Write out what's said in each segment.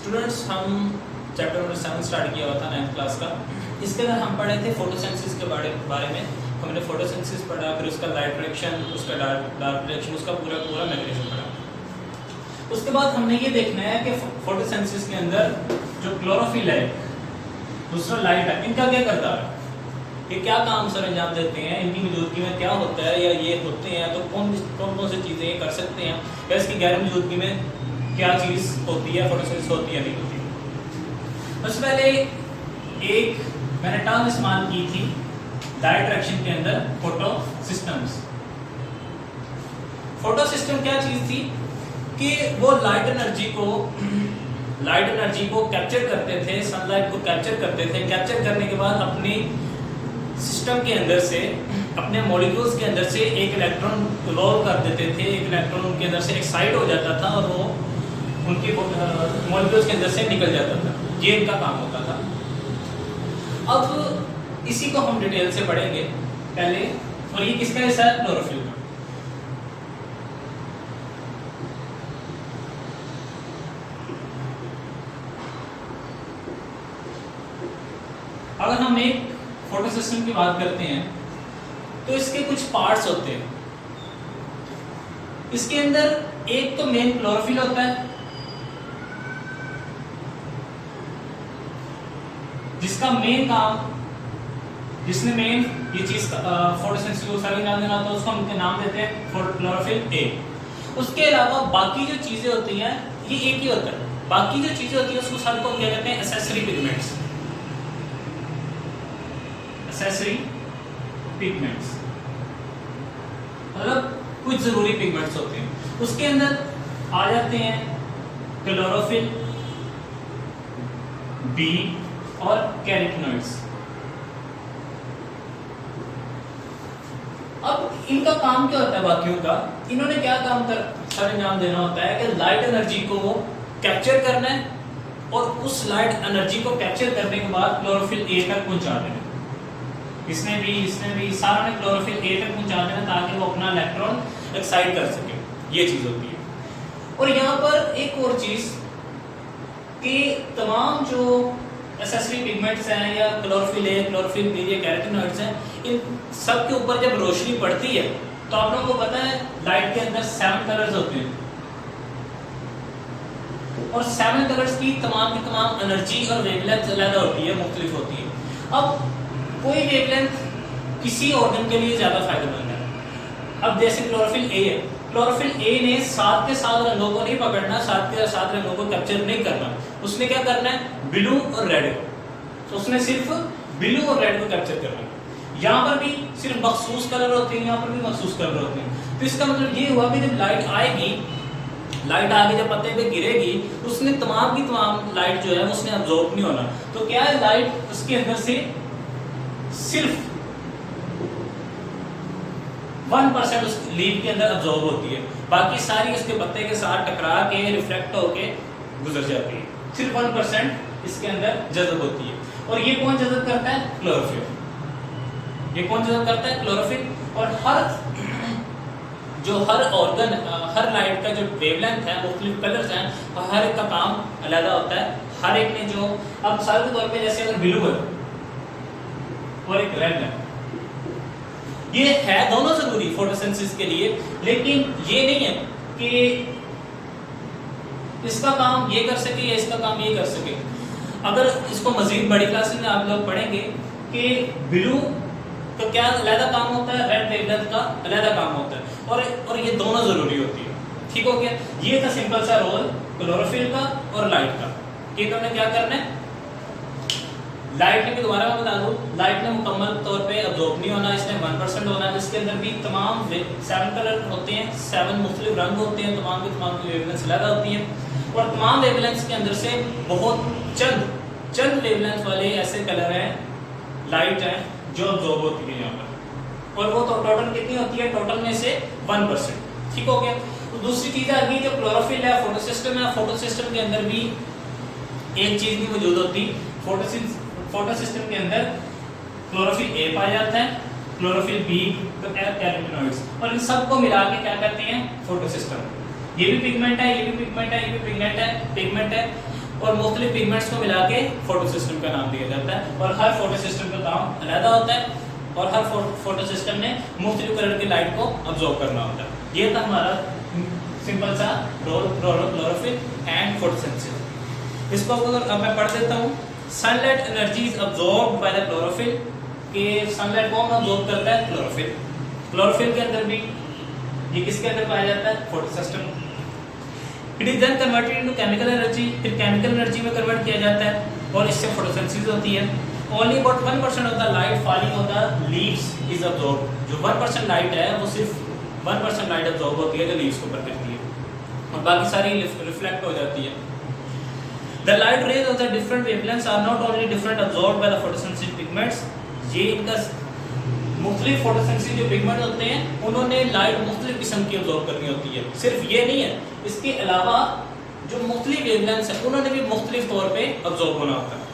Students, हम chapter number 7 start किया हुआ था 9th क्लास का। इसके अंदर हम पढ़े थे फोटोसिंथेसिस के बारे में। हमने फोटोसिंथेसिस पढ़ा, फिर उसका लाइट रिएक्शन, उसका डार्क रिएक्शन, उसका पूरा मैकेनिज्म पढ़ा। उसके बाद हमने ये देखना है कि फोटोसिंथेसिस के अंदर जो क्लोरोफिल है, दूसरा लाइट है, इनका क्या किरदार है, ये क्या काम सर अंजाम देते हैं, इनकी मौजूदगी में क्या होता है, या ये होते हैं तो कौन सी चीज़ें ये कर सकते हैं, या इसकी गैर मौजूदगी में क्या चीज़ होती है, फोटोसिंथेसिस होती है नहीं होती। सबसे पहले एक मैंने टर्म इस्तेमाल की थी लाइट रिएक्शन के अंदर, फोटो सिस्टम्स। फोटो सिस्टम क्या चीज़ थी कि वो लाइट एनर्जी को कैप्चर करते थे, सनलाइट को कैप्चर करते थे। कैप्चर करने के बाद अपनी सिस्टम के अंदर से, अपने मॉलिक्यूल्स के अंदर से एक इलेक्ट्रॉन रोल कर देते थे। एक इलेक्ट्रॉन उनके अंदर से एक्साइट हो जाता था और वो उनके मॉलिक्यूल्स के अंदर से निकल जाता था। ये इनका काम होता था। अब इसी को हम डिटेल से पढ़ेंगे पहले। और ये किसका हिस्सा है? क्लोरोफिल का। अगर हम एक फोटो सिस्टम की बात करते हैं तो इसके कुछ पार्ट्स होते हैं। इसके अंदर एक तो मेन क्लोरोफिल होता है, जिसका मेन काम, जिसने मेन ये चीज फोटोसिंथेसिस को सारी नाम देना, तो उसको हम नाम देते हैं क्लोरोफिल ए। उसके अलावा बाकी जो चीजें होती हैं ये एक ही होता है। बाकी जो चीजें होती हैं उसको सारे को क्या कहते हैं? Accessory pigments. एक्सेसरी पिगमेंट्स मतलब कुछ जरूरी पिगमेंट्स होते हैं। उसके अंदर आ जाते हैं क्लोरोफिल, बी और कैरोटीनॉइड्स। अब इनका काम क्या होता है बाकियों का? इन्होंने क्या काम सर अंजाम देना होता है कि लाइट एनर्जी को कैप्चर करना है और उस लाइट एनर्जी को कैप्चर करने के बाद क्लोरोफिल ए तक पहुंचा देना। इसने भी सारा ने क्लोरोफिल ए तक पहुंचा देना ताकि वो अपना इलेक्ट्रॉन एक्साइट कर सके। ये चीज होती है। और यहाँ पर एक और चीज कि तमाम जो एक्सेसरी पिगमेंट्स हैं या क्लोरोफिल ए, क्लोरोफिल बी, या कैरोटीनॉइड्स हैं, इन सब के ऊपर जब रोशनी पड़ती है तो आप लोगों को पता है लाइट के अंदर 7 कलर्स होते हैं और 7 कलर्स की तमाम एनर्जी और वेवलेंथ अलग होती है, मुख्तलिफ होती है। अब कोई वेवलेंथ किसी ऑर्गन के लिए ज्यादा फायदेमंद है। अब जैसे क्लोरोफिल ए है, क्लोरोफिल ए ने 7 के 7 रंगों को नहीं पकड़ना, 7 के 7 रंगों को कैप्चर नहीं करना। उसने क्या करना है? ब्लू और रेड को। तो उसने सिर्फ ब्लू और रेड को कैप्चर करना है। यहाँ पर भी सिर्फ मखसूस कलर होते हैं, यहाँ पर भी मखसूस कलर होते हैं। तो इसका मतलब ये हुआ कि जब लाइट आएगी, लाइट आगे जब पत्ते पे गिरेगी, उसने तमाम की तमाम लाइट जो है उसने अब्जॉर्ब नहीं होना। तो क्या है, लाइट उसके अंदर से सिर्फ 1% उस लीफ के अंदर अब्जॉर्ब होती है, बाकी सारी उसके पत्ते के साथ टकरा के रिफ्लेक्ट होके गुजर जाती है। सिर्फ 1% इसके अंदर जज़ब होती है। और ये कौन जज़ब करता है? क्लोरोफिल। ये कौन जज़ब करता है? क्लोरोफिल। और हर ऑर्गन, हर लाइट का जो वेवलेंथ है, मुख्तलिफ कलर्स हैं, हर एक का काम अलग होता है। हर एक ने जो, अब मिसाल के तौर पे जैसे अगर ब्लू है और एक रेड है, ये है दोनों जरूरी फोटोसिंथेसिस के लिए, लेकिन ये नहीं है कि इसका काम ये कर सके या इसका काम ये कर सके। अगर इसको मजीद बड़ी क्लासेस में आप लोग पढ़ेंगे कि ब्लू का क्या अलग काम होता है, रेड वेवलेंथ का अलग काम होता है, और ये दोनों जरूरी होती है। ठीक हो गया? ये था सिंपल सा रोल क्लोरोफिल का और लाइट का। कि तुमने क्या करना है, लाइट ने भी दोबारा मैं बता दूं, लाइट ने मुकम्मल तौर पे अब्जॉर्ब नहीं होना, इसने 1% होना है। इसके अंदर भी तमाम 7 कलर होते हैं, 7 मुख्तलिफ रंग होते हैं, तमाम की वेवलेंथ अलग होती हैं। और तमाम वेवलेंथ के अंदर से बहुत चंद वेवलेंथ वाले ऐसे कलर हैं, लाइट हैं, जो अब्जॉर्ब होती है यहाँ पर। और वो तो टोटल कितनी होती है? टोटल में से 1%। ठीक हो गया? तो दूसरी चीज आ गई जो क्लोरोफिल है, फोटोसिस्टम है। फोटोसिस्टम के अंदर भी एक चीज भी मौजूद होती, फोटोसिस्टम के अंदर क्लोरोफिल ए पाया जाता है, क्लोरोफिल बी, कैरोटीनॉइड्स, और इन सबको मिला के क्या करते हैं? फोटोसिस्टम। ये भी पिगमेंट है, ये भी पिगमेंट है, ये भी पिगमेंट है। और मुख्तलिफ पिगमेंट्स को मिला के फोटो सिस्टम का नाम दिया जाता है। और हर फोटो सिस्टम का काम अलग होता है और हर फोटो सिस्टम ने मुख्तलिफ कलर की लाइट को अब्जॉर्ब करना होता है। ये था हमारा सिंपल सा रोल क्लोरोफिल एंड फोटोसिंथेसिस। इसको अब मैं पढ़ देता हूँ। Sunlight energy is absorbed bye the chlorophyll, कि सनलाइट कौन अब्जॉर्ब करता है? क्लोरोफिल। क्लोरोफिल के अंदर भी ये किसके अंदर पाया जाता है? Photosystem. It is then converted into chemical energy, फिर केमिकल एनर्जी में कन्वर्ट किया जाता है और इससे फोटोसिंथेसिस होती है। Only about 1% of the light falling on the leaves is absorbed. जो 1% लाइट है वो सिर्फ 1% लाइट अब्जॉर्ब होती है जो लीव्स के ऊपर गिरती है और बाकी सारी रिफ्लेक्ट हो जाती है। The light rays of the different wavelengths are not only different absorbed by the photosynthetic pigments, ये इनका मुख्तलिफ फोटोसिंथेसिस जो पिगमेंट होते हैं उन्होंने लाइट मुख्तलिफ किस्म की अब्जॉर्ब करनी होती है। सिर्फ ये नहीं है, इसके अलावा जो मुख्तलिफ वेवलेंथ्स हैं उन्होंने भी मुख्तलिफ तौर पे अब्जॉर्ब होना होता है।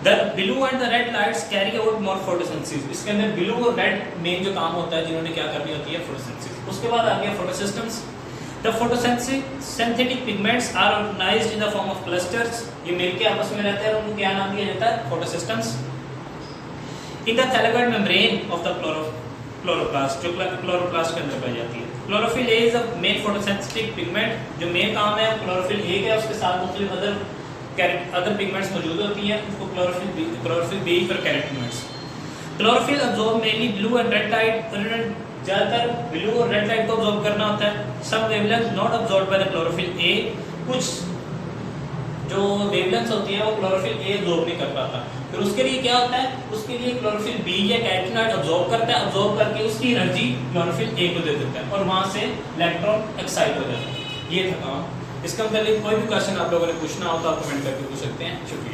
The blue and the red lights carry out more photosynthesis। इसके अंदर ब्लू और रेड मेन जो काम होता है जिन्होंने क्या करनी होती है? फोटोसिंथेसिस। उसके बाद आ गया फोटोसिस्टम्स। The photosynthetic pigments are organized in the form of clusters। ये मिलके आपस में रहते हैं और उनको क्या नाम दिया जाता है? फोटोसिस्टम्स। In the thalloid membrane of the chloroplast, जो क्लोरोप्लास्ट के अंदर पाई जाती है। Chlorophyll A is a main photosynthetic pigment। जो मेन काम है क्लोरोफिल A का, उसके साथ मुख्तलिफ अदर पिगमेंट्स मौजूद होती हैं, उसको क्लोरोफिल बी और carotenoids. Chlorophyll absorb mainly blue and red light, ज्यादातर ब्लू और रेड लाइट को अब्सॉर्ब करना होता है। Some wavelength not absorb by the chlorophyll A, कुछ जो वेवलेंथ होती है वो क्लोरोफिल ए अब्सॉर्ब नहीं कर पाता। फिर उसके लिए क्या होता है? उसके लिए क्लोरोफिल बी या कैरोटीनॉइड अब्सॉर्ब करता है, अब्सॉर्ब करके उसकी एनर्जी क्लोरोफिल ए को दे देता है और वहां से इलेक्ट्रॉन एक्साइट हो जाता है। ये था काम। इसका मतलब कोई भी क्वेश्चन आप लोगों ने पूछना हो तो आप कमेंट करके पूछ सकते हैं। शुक्रिया।